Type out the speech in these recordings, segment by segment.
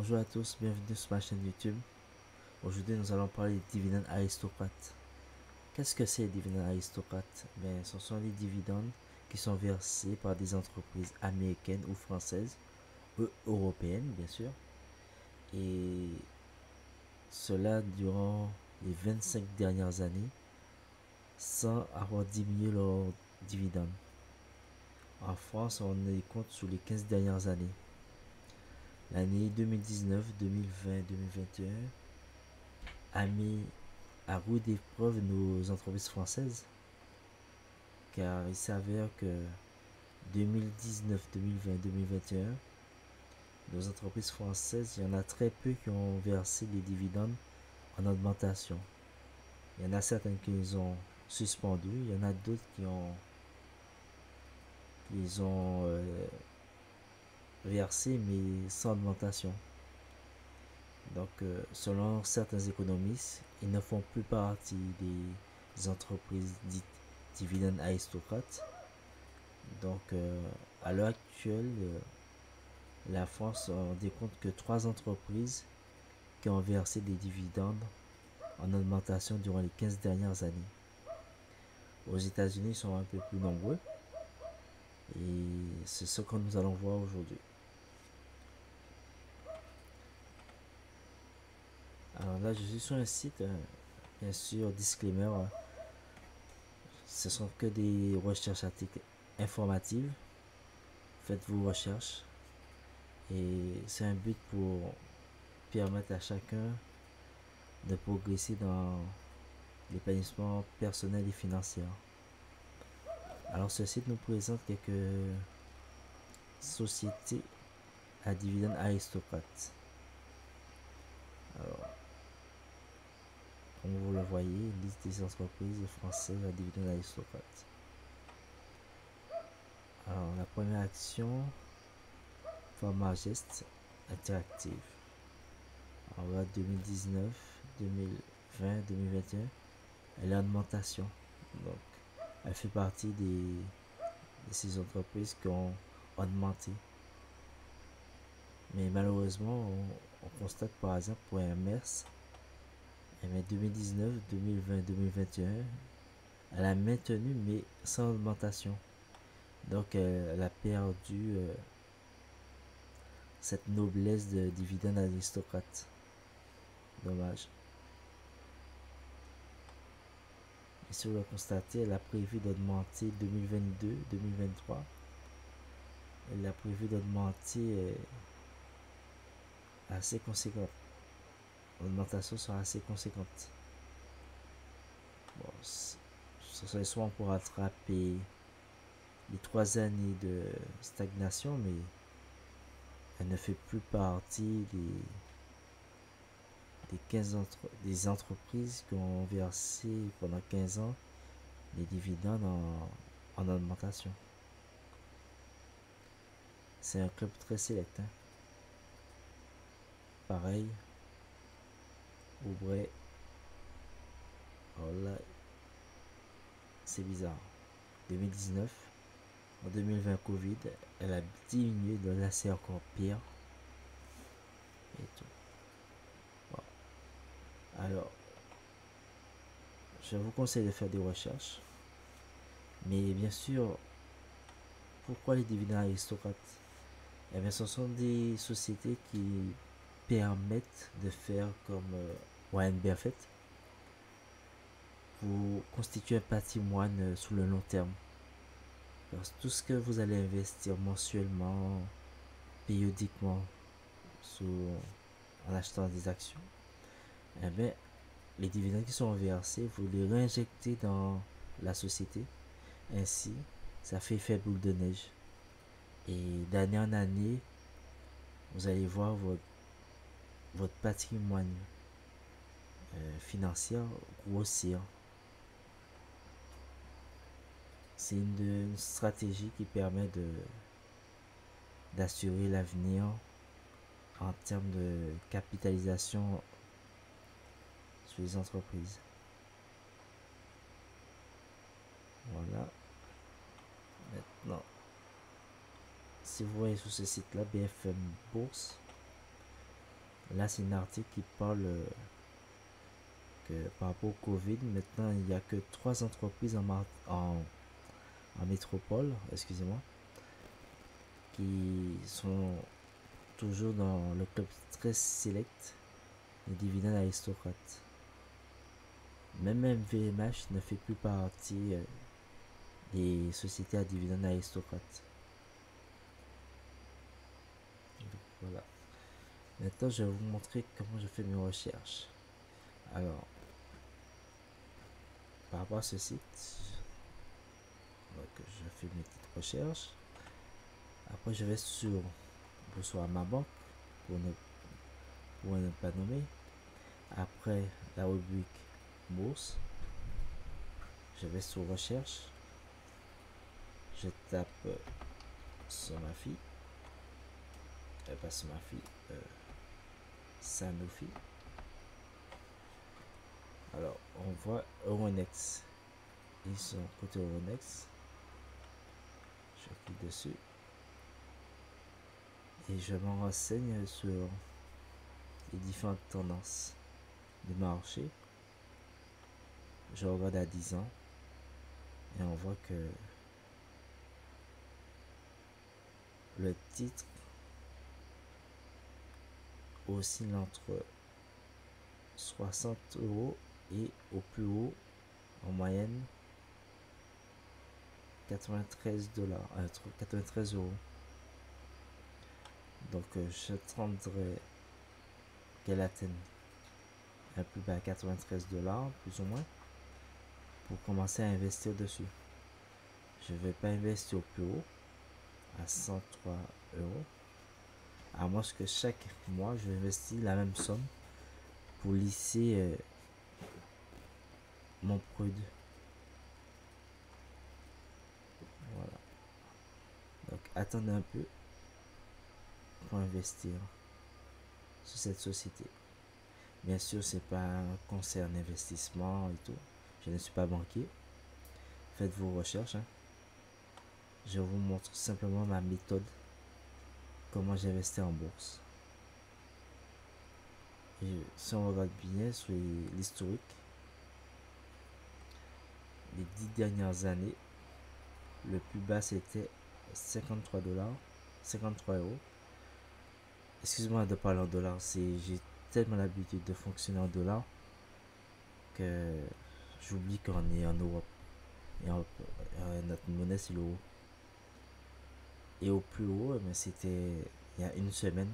Bonjour à tous, bienvenue sur ma chaîne YouTube. Aujourd'hui, nous allons parler des dividendes aristocrates. Qu'est-ce que c'est les dividendes aristocrates? Ce sont les dividendes qui sont versés par des entreprises américaines ou françaises, ou européennes bien sûr, et cela durant les 25 dernières années sans avoir diminué leurs dividendes. En France, on les compte sur les 15 dernières années. L'année 2019, 2020, 2021 a mis à rude épreuve nos entreprises françaises, car il s'avère que 2019, 2020, 2021, nos entreprises françaises, il y en a très peu qui ont versé des dividendes en augmentation. Il y en a certaines qui les ont suspendus, il y en a d'autres qui les ont versés mais sans augmentation. Donc, selon certains économistes, ils ne font plus partie des entreprises dites dividendes aristocrates. Donc, à l'heure actuelle, la France en décompte que 3 entreprises qui ont versé des dividendes en augmentation durant les 15 dernières années. Aux États-Unis, ils sont un peu plus nombreux et c'est ce que nous allons voir aujourd'hui. Alors là, je suis sur un site, bien sûr, disclaimer, ce sont que des recherches informatives. Faites vos recherches et c'est un but pour permettre à chacun de progresser dans l'épanouissement personnel et financier. Alors ce site nous présente quelques sociétés à dividendes aristocrates. Alors, comme vous le voyez, liste des entreprises françaises à dividendes aristocrates. Alors la première action, Pharmagest Interactive. Alors là, 2019, 2020, 2021, elle est en augmentation. Donc, elle fait partie de ces entreprises qui ont augmenté. Mais malheureusement, on constate par exemple pour Hermès, 2019, 2020, 2021, elle a maintenu mais sans augmentation. Donc elle a perdu cette noblesse de dividende aristocrate. Dommage. Et si vous le constatez, elle a prévu d'augmenter 2022, 2023. Elle a prévu d'augmenter assez conséquente. L'augmentation sera assez conséquente. Bon, ce serait soit pour rattraper les 3 années de stagnation, mais elle ne fait plus partie des entreprises qui ont versé pendant 15 ans les dividendes en augmentation. C'est un club très sélect. Pareil, Aubray. Alors là, c'est bizarre. 2019, en 2020 Covid, elle a diminué, donc là c'est encore pire. Et tout. Bon. Alors, je vous conseille de faire des recherches. Mais bien sûr, pourquoi les dividendes aristocrates? Eh bien, ce sont des sociétés qui permettent de faire comme Warren Buffett, vous constituez un patrimoine sur le long terme. Parce que tout ce que vous allez investir mensuellement, périodiquement, en achetant des actions, eh bien, les dividendes qui sont versés, vous les réinjectez dans la société. Ainsi, ça fait effet boule de neige. Et d'année en année, vous allez voir votre patrimoine financier grossir. C'est une stratégie qui permet d'assurer l'avenir en termes de capitalisation sur les entreprises. Voilà. Maintenant, si vous voyez sur ce site-là, BFM Bourse, Là, c'est un article qui parle que par rapport au Covid, maintenant, il n'y a que 3 entreprises en métropole, excusez-moi, qui sont toujours dans le club très select des dividendes aristocrates. Même VMH ne fait plus partie des sociétés à dividendes aristocrates. Donc, voilà. Maintenant, je vais vous montrer comment je fais mes recherches. Alors, par rapport à ce site, donc, je fais mes petites recherches. Après, je vais sur Bonsoir ma banque pour ne pas nommer. Après la rubrique bourse, je vais sur recherche. Je tape sur ma fille. Pas sur ma fille. Sanofi. Alors, on voit Euronext. Ils sont côté Euronext. Je clique dessus. Et je me renseigne sur les différentes tendances du marché. Je regarde à 10 ans. Et on voit que le titre oscille entre 60 euros et au plus haut, en moyenne, 93 dollars, 93 euros. Donc, je tenterai qu'elle atteigne un plus bas à 93 dollars, plus ou moins, pour commencer à investir dessus. Je ne vais pas investir au plus haut, à 103 euros, à moins que chaque mois, je investis la même somme pour lisser mon produit. Voilà. Donc, attendez un peu pour investir sur cette société. Bien sûr, c'est pas un conseil en investissement et tout. Je ne suis pas banquier. Faites vos recherches. Je vous montre simplement ma méthode, comment j'investis en bourse. Et si on regarde bien sur l'historique, les 10 dernières années, le plus bas c'était 53 dollars, 53 euros. Excuse-moi de parler en dollars, j'ai tellement l'habitude de fonctionner en dollars que j'oublie qu'on est en Europe. Et notre monnaie c'est l'euro. Et au plus haut, c'était il y a une semaine,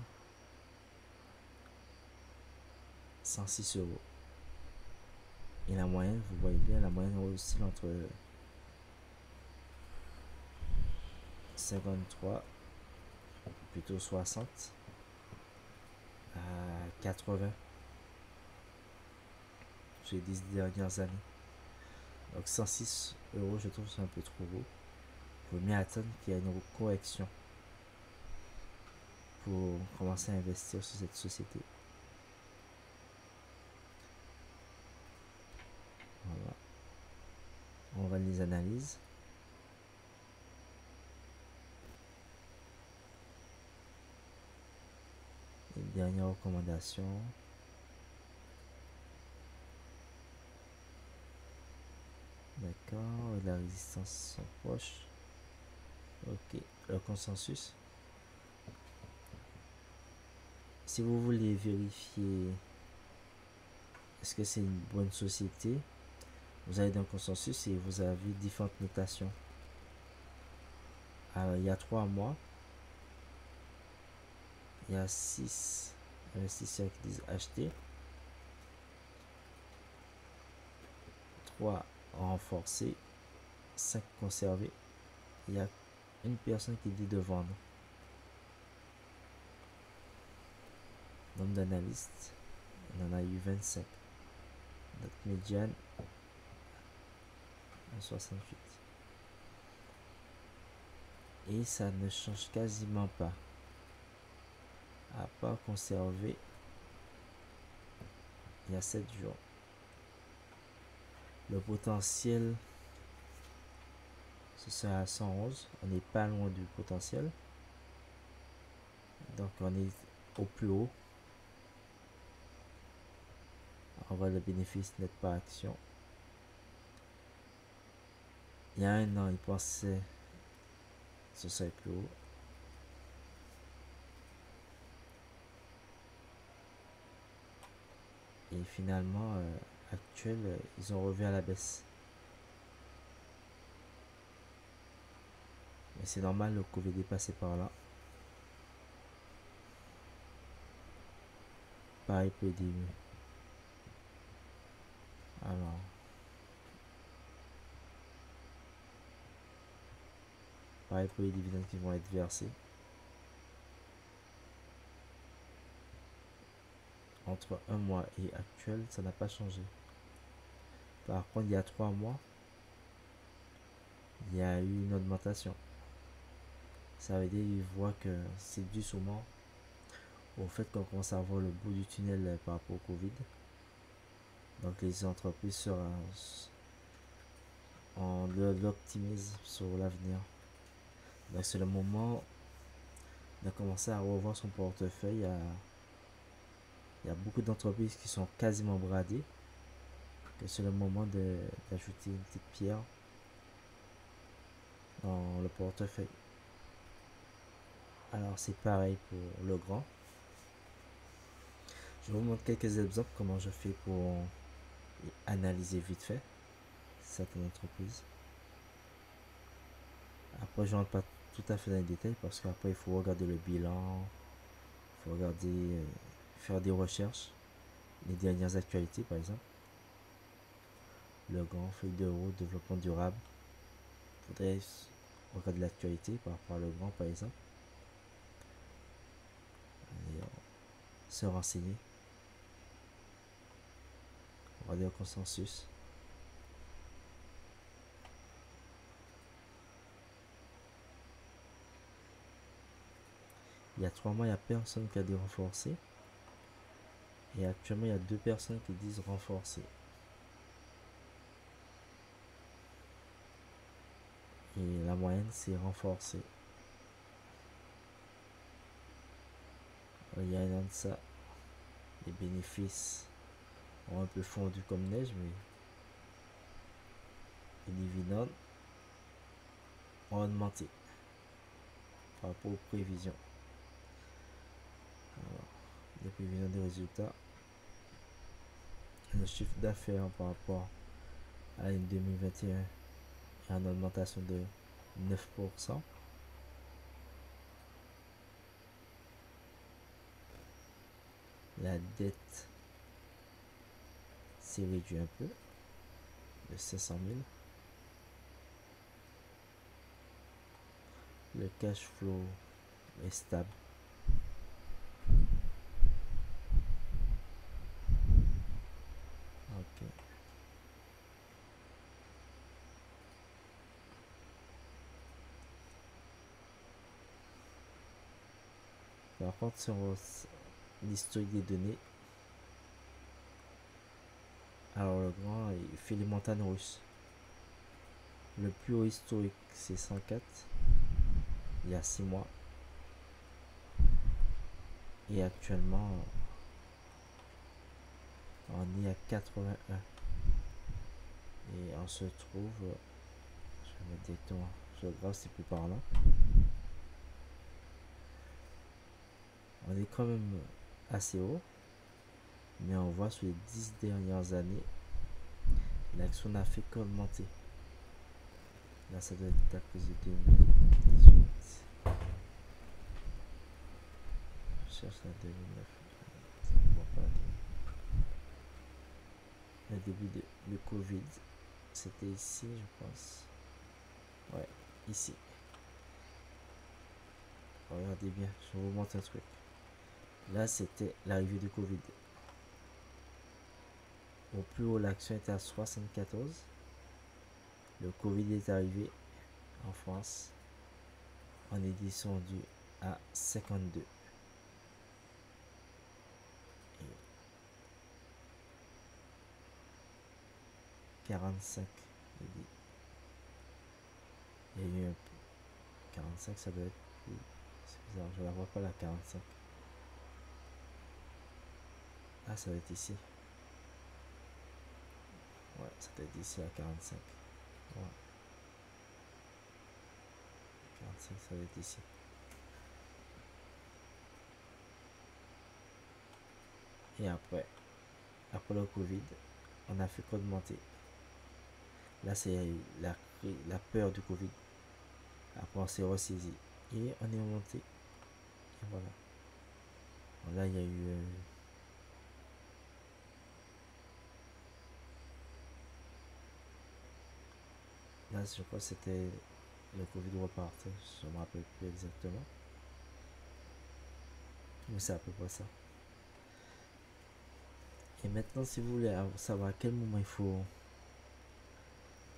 106 euros. Et la moyenne, vous voyez bien, la moyenne oscille entre 53, plutôt 60, à 80 sur les 10 dernières années. Donc 106 euros, je trouve que c'est un peu trop beau. Il faut mieux attendre qu'il y ait une correction pour commencer à investir sur cette société. Voilà. On va les analyses. Et dernière recommandation. D'accord, la résistance sont proches. Ok, le consensus. Si vous voulez vérifier est-ce que c'est une bonne société, vous allez dans le consensus et vous avez différentes notations. Alors, il y a 3 mois, il y a 6 investisseurs qui disent acheter, 3 renforcer, 5 conserver. Il y a une personne qui dit de vendre. Nombre d'analystes, on en a eu 25. Notre médiane, 68. Et ça ne change quasiment pas. À part conserver, il y a 7 jours. Le potentiel, ce sera à 111. On n'est pas loin du potentiel. Donc on est au plus haut. On voit le bénéfice net par action. Il y a un an, il pensait que ce serait plus haut. Et finalement, actuel, ils ont revu à la baisse. Mais c'est normal, le Covid est passé par là. Pareil pour les dividendes. Alors, pareil pour les dividendes qui vont être versés. Entre un mois et actuel, ça n'a pas changé. Par contre, il y a 3 mois, il y a eu une augmentation. Ça veut dire qu'ils voient que c'est dû sûrement au fait qu'on commence à voir le bout du tunnel par rapport au Covid. Donc les entreprises on l'optimise sur l'avenir. Donc c'est le moment de commencer à revoir son portefeuille. Il y a beaucoup d'entreprises qui sont quasiment bradées. Que c'est le moment d'ajouter une petite pierre dans le portefeuille. Alors c'est pareil pour le grand. Je vous montre quelques exemples comment je fais pour analyser vite fait certaines entreprises. Après je rentre pas tout à fait dans les détails parce qu'après il faut regarder le bilan, il faut regarder, faire des recherches, les dernières actualités par exemple. Le grand feuille de route, développement durable. Il faudrait regarder l'actualité par rapport à le grand par exemple. Et, se renseigner. Regarder le consensus. Il y a 3 mois, il n'y a personne qui a dit renforcer. Et actuellement, il y a 2 personnes qui disent renforcer. Et la moyenne, c'est renforcer. Il y a un an de ça. Les bénéfices ont un peu fondu comme neige, mais les dividendes ont augmenté par rapport aux prévisions. Alors, les prévisions des résultats. Le chiffre d'affaires par rapport à l'année 2021 est en augmentation de 9%. La dette s'est réduite un peu de 500 000. Le cash flow est stable. Ok. Par contre, sur l'historique des données, alors le grand, il fait les montagnes russes. Le plus haut historique, c'est 104, il y a 6 mois. Et actuellement, on est à 81. Et on se trouve, je vais mettre directement sur le graphe, c'est plus parlant. On est quand même assez haut. Mais on voit sur les 10 dernières années, l'action n'a fait qu'augmenter. Là, ça doit être à cause de 2018. Je cherche la 2009. Le début de Covid, c'était ici, je pense. Ouais, ici. Regardez bien, je vous montre un truc. Là, c'était l'arrivée du Covid. Au plus haut, l'action était à 74. Le Covid est arrivé en France. On est descendu à 52. 45. Il y a eu un 45, ça doit être plus. C'est bizarre, je la vois pas la 45. Ah, ça va être ici. Ouais, c'était d'ici à 45. Ouais, 45, ça va être ici. Et après le Covid, on a fait qu'augmenter. Là, c'est la peur du Covid. Après, on s'est ressaisi. Et on est remonté. Et voilà. Bon, là, il y a eu. Là, je crois que c'était le Covid repartait. Je ne me rappelle plus exactement. Mais c'est à peu près ça. Et maintenant, si vous voulez savoir à quel moment il faut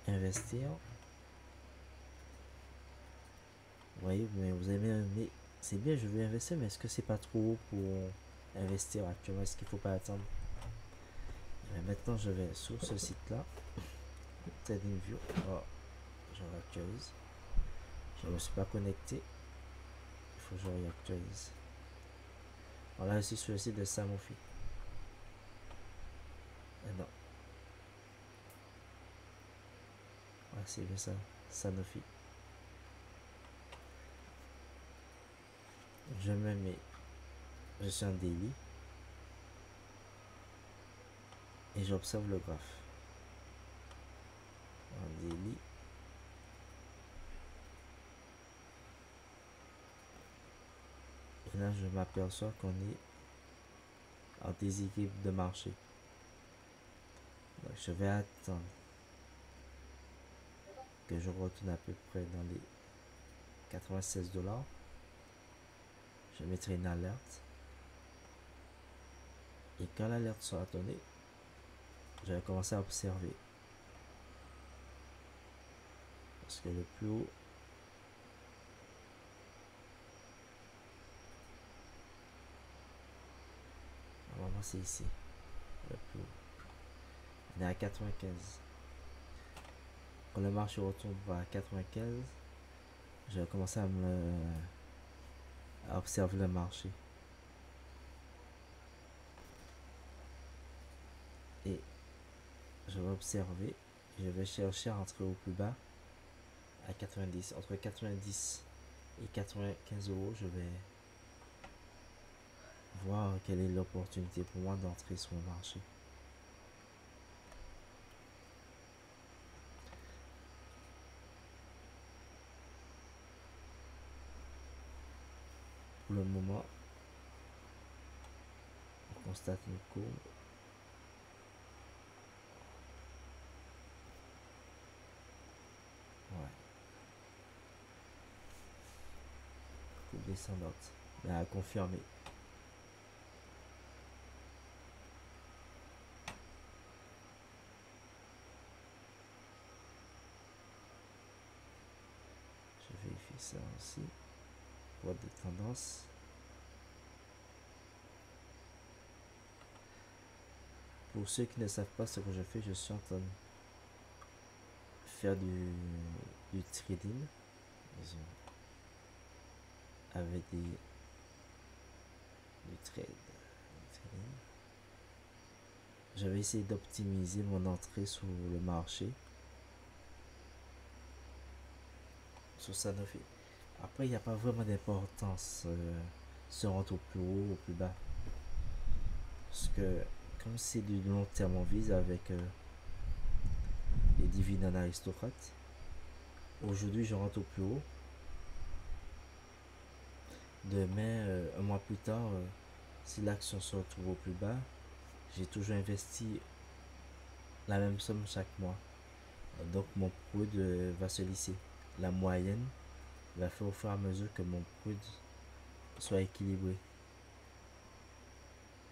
investir, vous voyez, mais vous avez mais c'est bien, je veux investir, mais est-ce que c'est pas trop haut pour investir actuellement? Est-ce qu'il faut pas attendre? Et maintenant, je vais sur ce site-là, TradingView. Oh, je réactualise. Je ne me suis pas connecté. Il faut que je réactualise. Voilà, je suis sur le site de Sanofi. Non, ouais, c'est bien ça, Sanofi. Je me mets, je suis en daily et j'observe le graphe. En daily, et là je m'aperçois qu'on est en déséquilibre de marché. Donc je vais attendre que je retourne à peu près dans les 96 $. Je mettrai une alerte. Et quand l'alerte sera donnée, je vais commencer à observer. Parce que le plus haut, normalement c'est ici. Le plus haut. On est à 95. Quand le marché retourne à 95, je vais commencer à observer le marché. Et je vais observer. Je vais chercher à entrer au plus bas à 90. Entre 90 et 95 euros, je vais voir quelle est l'opportunité pour moi d'entrer sur le marché. Pour le moment, on constate une courbe. Ouais, courbe descendante. Mais à confirmer. Je vérifie ça aussi. Boîte de tendance. Pour ceux qui ne savent pas ce que je fais, je suis en train de faire du trading avec du trade. Je vais essayer d'optimiser mon entrée sur le marché. Sur Sanofi. Après, il n'y a pas vraiment d'importance si on rentre au plus haut ou au plus bas. Parce que comme c'est du long terme, on vise avec les dividendes aristocrates. Aujourd'hui, je rentre au plus haut. Demain, un mois plus tard, si l'action se retrouve au plus bas, j'ai toujours investi la même somme chaque mois. Donc mon produit va se lisser. La moyenne va faire au fur et à mesure que mon produit soit équilibré.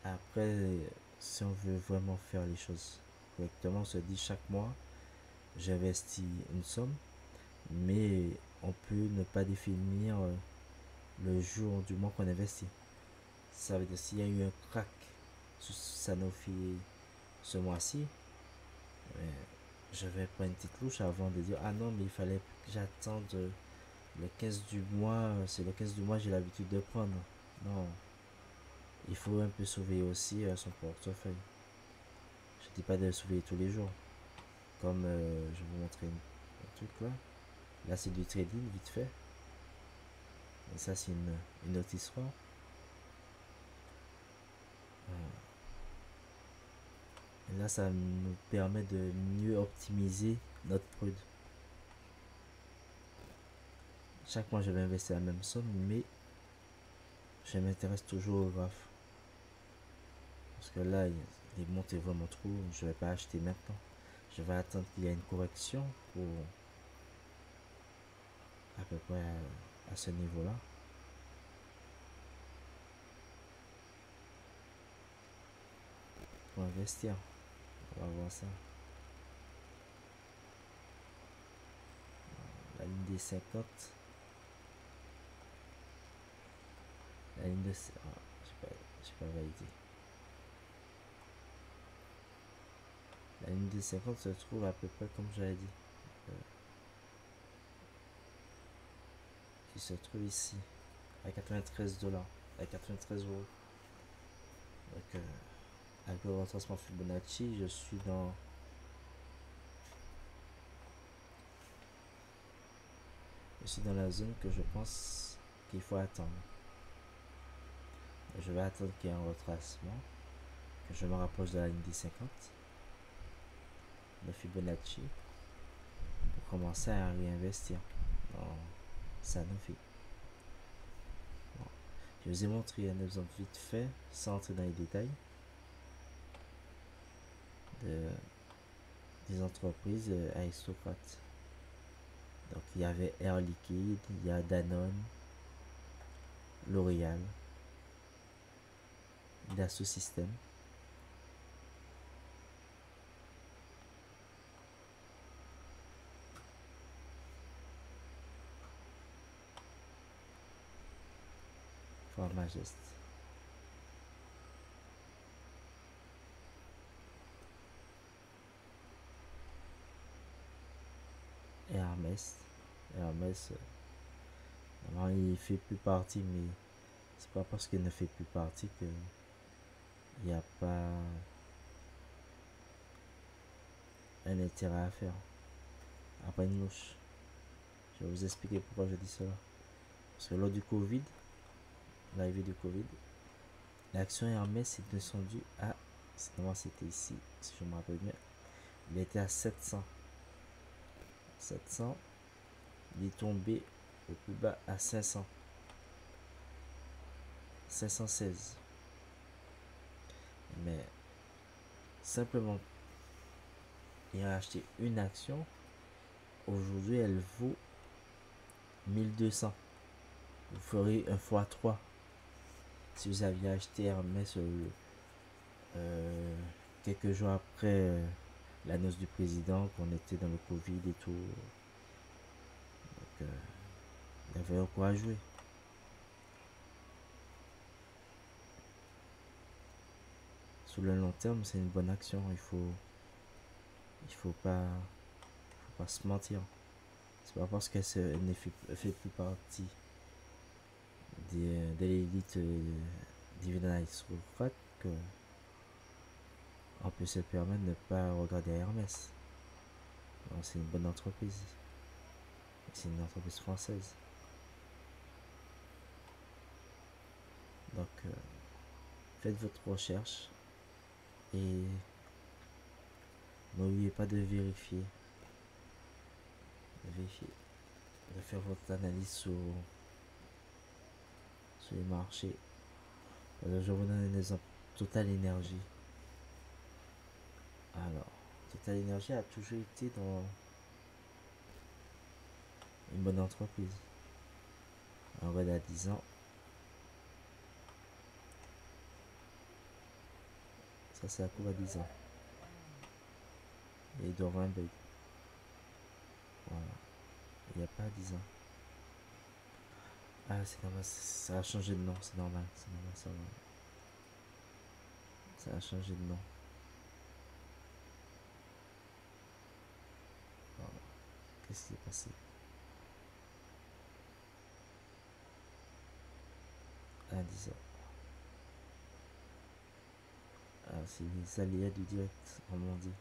Après, si on veut vraiment faire les choses correctement, on se dit chaque mois, j'investis une somme, mais on peut ne pas définir le jour du mois qu'on investit. Ça veut dire s'il y a eu un crack sur Sanofi ce mois-ci, je vais prendre une petite louche avant de dire ah non mais il fallait que j'attende le 15 du mois, c'est le 15 du mois j'ai l'habitude de prendre. Non, il faut un peu surveiller aussi son portefeuille. Je dis pas de le surveiller tous les jours, Comme je vais vous montrer un truc là. Là, c'est du trading vite fait. Et ça, c'est une autre histoire. Et là, ça nous permet de mieux optimiser notre prod. Chaque mois, je vais investir la même somme, mais je m'intéresse toujours au graphe. Parce que là, il est monté vraiment trop. Je vais pas acheter maintenant. Je vais attendre qu'il y ait une correction pour à peu près à ce niveau-là. Pour investir. On va voir ça. La ligne des 50. La ligne de... Ah, j'ai pas validé. La ligne des 50 se trouve à peu près comme j'avais dit. Qui se trouve ici. À 93 $. À 93 euros. Donc, avec le retracement Fibonacci, je suis dans la zone que je pense qu'il faut attendre. Je vais attendre qu'il y ait un retracement, que je me rapproche de la ligne des 50 de Fibonacci pour commencer à réinvestir dans Sanofi. Bon. Je vous ai montré un exemple vite fait, sans entrer dans les détails, des entreprises aristocrates. Donc il y avait Air Liquide, il y a Danone, L'Oréal, Dassault Systèmes. Pharmagest. Hermès. Hermès, il fait plus partie, mais c'est pas parce qu'il ne fait plus partie que il n'y a pas un intérêt à faire. Après une louche. Je vais vous expliquer pourquoi je dis cela. Parce que lors du Covid, l'arrivée du Covid, l'action Hermès est descendue à, c'était ici, si je me rappelle bien, il était à 700. 700, il est tombé au plus bas à 500. 516. Mais simplement, il a acheté une action. Aujourd'hui, elle vaut 1200. Vous ferez un x 3 si vous aviez acheté Hermès quelques jours après l'annonce du président, qu'on était dans le Covid et tout. Donc, il y avait encore à jouer. Sur le long terme, c'est une bonne action. Il faut pas se mentir. C'est pas parce qu'elle ne fait plus partie de l'élite dividende aristocrate que on peut se permettre de ne pas regarder Hermès. C'est une bonne entreprise. C'est une entreprise française. Donc, faites votre recherche et n'oubliez pas de vérifier. De faire votre analyse sur les marchés. Alors, je vous donne un exemple. Total Énergie. Alors, Total Énergie a toujours été dans une bonne entreprise. On regarde à 10 ans. Ça, c'est la courbe à 10 ans. Et il doit avoir un bug. Voilà. Il n'y a pas 10 ans. Ah, c'est normal. Ça a changé de nom. C'est normal. Ça a changé de nom. Voilà. Qu'est-ce qui est passé? Ah, 10 ans. Ah, c'est les aléas du direct, comme on dit.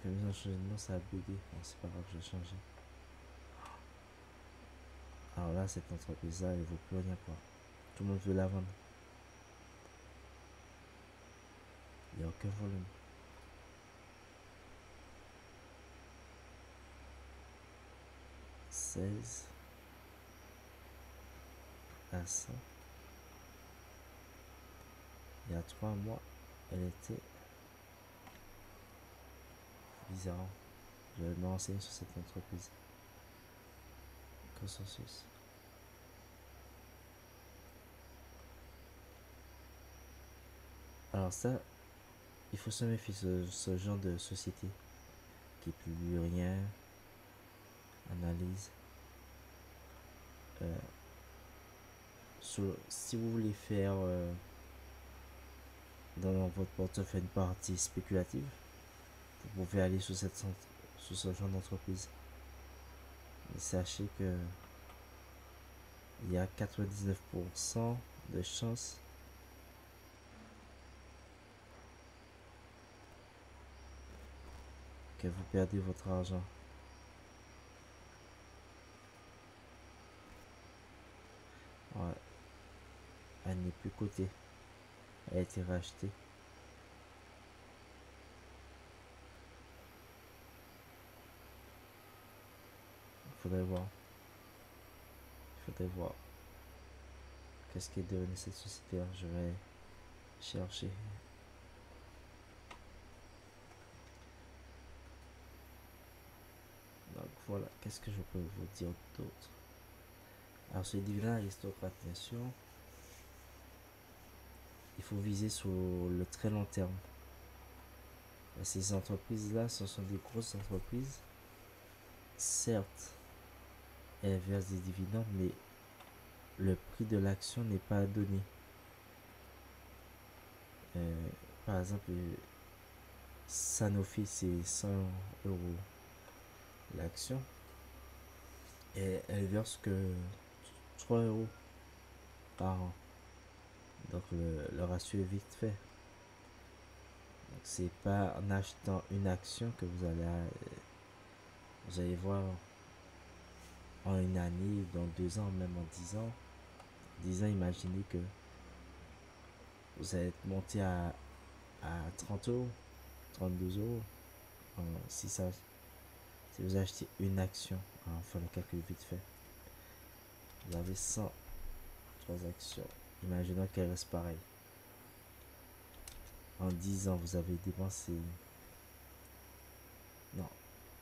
J'ai besoin de changer de nom, ça a bugué. Bon, c'est pas grave, je vais changer. Alors là, cette entreprise-là, elle vaut plus rien quoi. Tout le monde veut la vendre. Il n'y a aucun volume. « 16 à 100. Il y a 3 mois, elle était bizarre. Je vais me renseigner sur cette entreprise. Consensus. Alors ça, il faut se méfier de ce genre de société qui publie rien, analyse. Si vous voulez faire dans votre portefeuille une partie spéculative, vous pouvez aller sur ce genre d'entreprise. Mais sachez que il y a 99% de chances que vous perdez votre argent. Ouais. Elle n'est plus cotée. Elle a été rachetée. Il faudrait voir. Il faudrait voir. Qu'est-ce qui est devenu cette société-là? Je vais chercher. Donc voilà, qu'est-ce que je peux vous dire d'autre? Alors sur les dividendes aristocrates, bien sûr, il faut viser sur le très long terme. Et ces entreprises-là, ce sont des grosses entreprises. Certes, elles versent des dividendes, mais le prix de l'action n'est pas donné. Par exemple, Sanofi, c'est 100 € l'action. Et elle verse que 3 € par an. Donc le ratio est vite fait. Donc c'est pas en achetant une action que vous allez voir en une année, dans 2 ans, même en 10 ans. 10 ans, imaginez que vous allez être monté à 30 €, 32 €. Si vous achetez une action, on fait le calcul vite fait. Vous avez 103 actions. Imaginons qu'elle reste pareille. En 10 ans, vous avez dépensé... Non,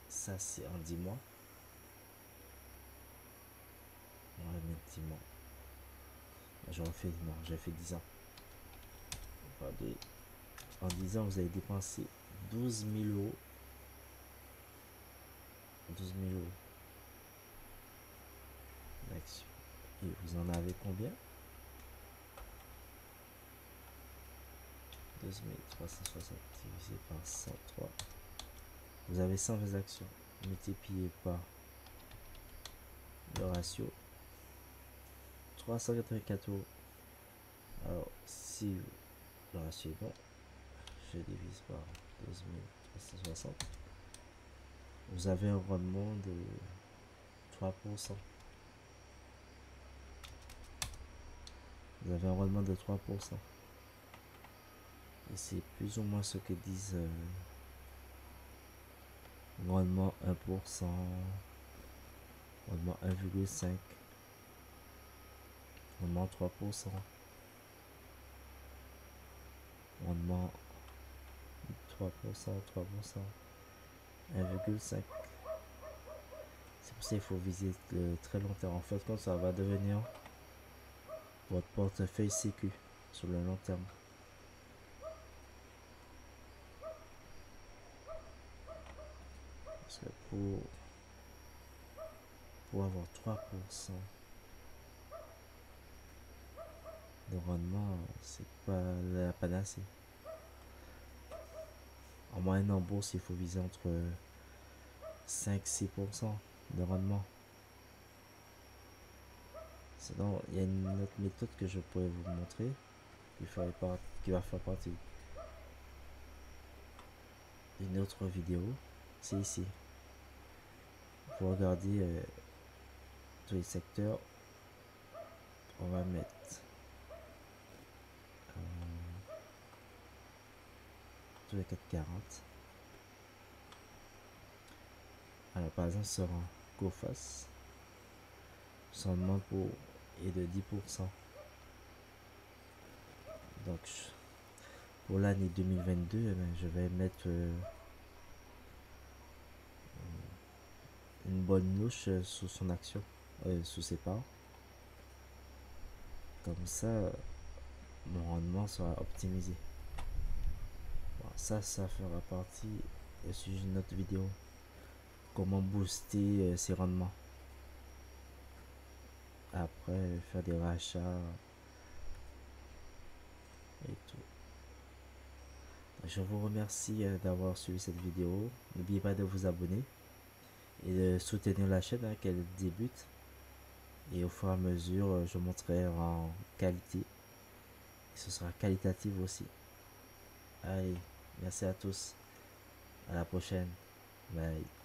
ça c'est en 10 mois. On va mettre 10 mois. J'aurais fait, non, j'ai fait 10 ans. Regardez. En 10 ans, vous avez dépensé 12 000 €. 12 000 € d'action. Et vous en avez combien? 12 360 divisé par 103. Vous avez 120 actions. Multiplié par le ratio 384 €. Alors, si le ratio est bon, je divise par 12 360. Vous avez un rendement de 3%. Vous avez un rendement de 3%. Et c'est plus ou moins ce que disent rendement 1%, rendement 1,5%, rendement 3%, rendement 3%, 3%, 1,5%. C'est pour ça qu'il faut viser le très long terme. En fait, quand ça va devenir votre portefeuille sécu sur le long terme. Parce que pour avoir 3% de rendement, c'est pas la panacée. En moyenne en bourse, il faut viser entre 5-6% de rendement. Sinon, il y a une autre méthode que je pourrais vous montrer qui va faire partie d'une autre vidéo. c'est ici. Pour regarder tous les secteurs, on va mettre tous les 440. Alors par exemple sur GoFast, son demande pour est de 10%. Donc pour l'année 2022, eh ben, je vais mettre une bonne louche sous son action, sous ses parts. Comme ça, mon rendement sera optimisé. Bon, ça fera partie du sujet de notre vidéo. Comment booster ses rendements. Après, faire des rachats et tout. Je vous remercie d'avoir suivi cette vidéo. N'oubliez pas de vous abonner et de soutenir la chaîne qu'elle débute. Et au fur et à mesure, je montrerai en qualité. Et ce sera qualitatif aussi. Allez, merci à tous. À la prochaine. Bye.